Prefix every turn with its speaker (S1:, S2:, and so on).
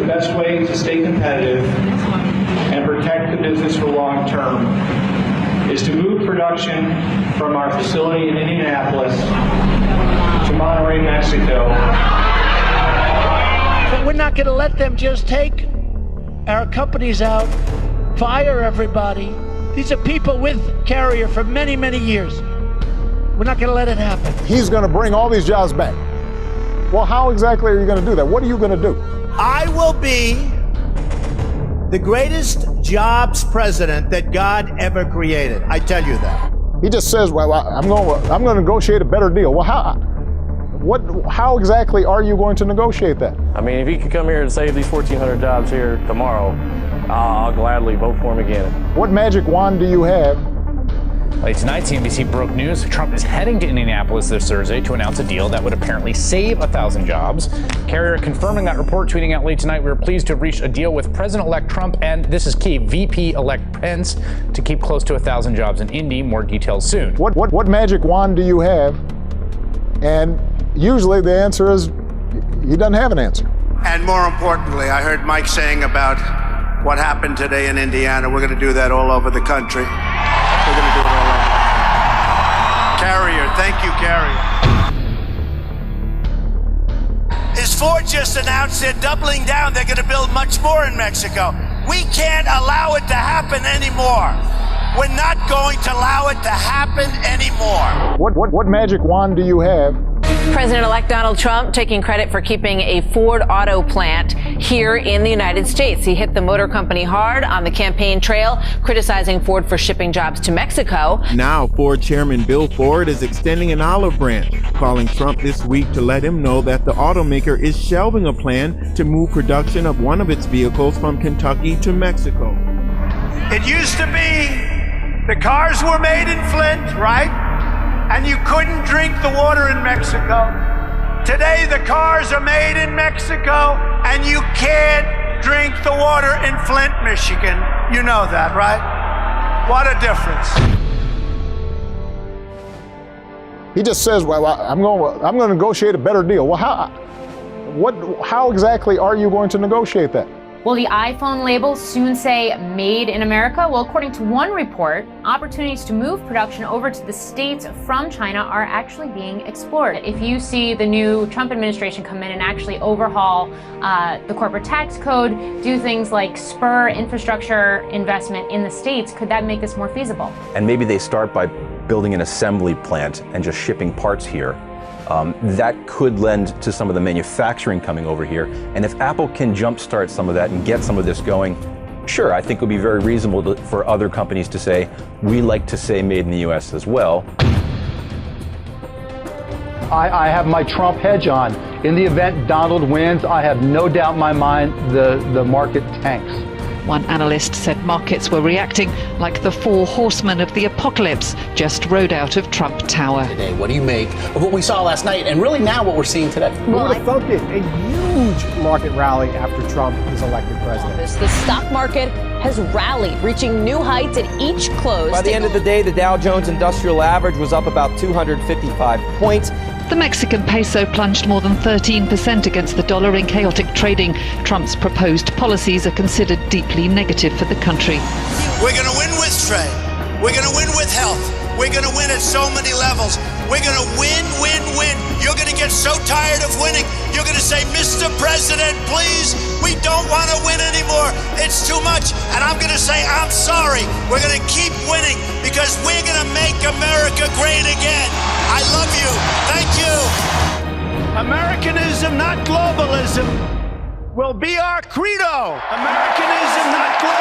S1: best way to stay competitive and protect the business for long term is to move production from our facility in Indianapolis to Monterrey, Mexico.
S2: But we're not going to let them just take our companies out, fire everybody. These are people with Carrier for many, many years. We're not going to let it happen.
S3: He's going to bring all these jobs back. Well, how exactly are you going to do that? What are you going to do?
S2: I will be the greatest jobs president that God ever created. I tell you that.
S3: He just says, well, I'm going to negotiate a better deal. Well, how exactly are you going to negotiate that?
S4: I mean, if he could come here and save these 1,400 jobs here tomorrow, I'll gladly vote for him again.
S3: What magic wand do you have?
S5: Late tonight, CNBC broke news. Trump is heading to Indianapolis this Thursday to announce a deal that would apparently save 1,000 jobs. Carrier confirming that report, tweeting out late tonight, we are pleased to have reached a deal with President-elect Trump and, this is key, VP-elect Pence to keep close to 1,000 jobs in Indy. More details soon.
S3: What magic wand do you have? And usually the answer is he doesn't have an answer.
S6: And more importantly, I heard Mike saying about what happened today in Indiana. We're going to do that all over the country. We're going to do it all over. Carrier, thank you, Carrier.
S2: Is Ford just announced they're doubling down. They're going to build much more in Mexico. We can't allow it to happen anymore. We're not going to allow it to happen anymore.
S3: What magic wand do you have?
S7: President-elect Donald Trump taking credit for keeping a Ford auto plant here in the United States. He hit the motor company hard on the campaign trail, criticizing Ford for shipping jobs to Mexico.
S8: Now, Ford Chairman Bill Ford is extending an olive branch, calling Trump this week to let him know that the automaker is shelving a plan to move production of one of its vehicles from Kentucky to Mexico.
S2: It used to be the cars were made in Flint, right? And you couldn't drink the water in Mexico. Today, the cars are made in Mexico, and you can't drink the water in Flint, Michigan. You know that, right? What a difference.
S3: He just says, well, I'm going to negotiate a better deal. Well, how exactly are you going to negotiate that?
S9: Will the iPhone labels soon say Made in America? Well, according to one report, opportunities to move production over to the States from China are actually being explored. If you see the new Trump administration come in and actually overhaul the corporate tax code, do things like spur infrastructure investment in the States, could that make this more feasible?
S10: And maybe they start by building an assembly plant and just shipping parts here. That could lend to some of the manufacturing coming over here. And if Apple can jumpstart some of that and get some of this going, sure, I think it would be very reasonable for other companies to say, we like to say made in the U.S. as well.
S11: I have my Trump hedge on. In the event Donald wins, I have no doubt in my mind the market tanks.
S12: One analyst said markets were reacting like the four horsemen of the apocalypse just rode out of Trump Tower.
S13: Today, what do you make of what we saw last night and really now what we're seeing today?
S14: Who would have thunk it? A huge market rally after Trump is elected president.
S7: The stock market has rallied, reaching new heights at each close.
S15: By the end of the day, the Dow Jones Industrial Average was up about 255 points.
S12: The Mexican peso plunged more than 13% against the dollar in chaotic trading. Trump's proposed policies are considered deeply negative for the country.
S2: We're going to win with trade. We're going to win with health. We're going to win at so many levels. We're going to win, win, win. You're going to get so tired of winning. You're going to say, Mr. President, please, we don't want to win anymore. It's too much. And I'm going to say, I'm sorry. We're going to keep winning because we're going to make America great again. I love you. Thank you. Americanism, not globalism, will be our credo. Americanism, not globalism.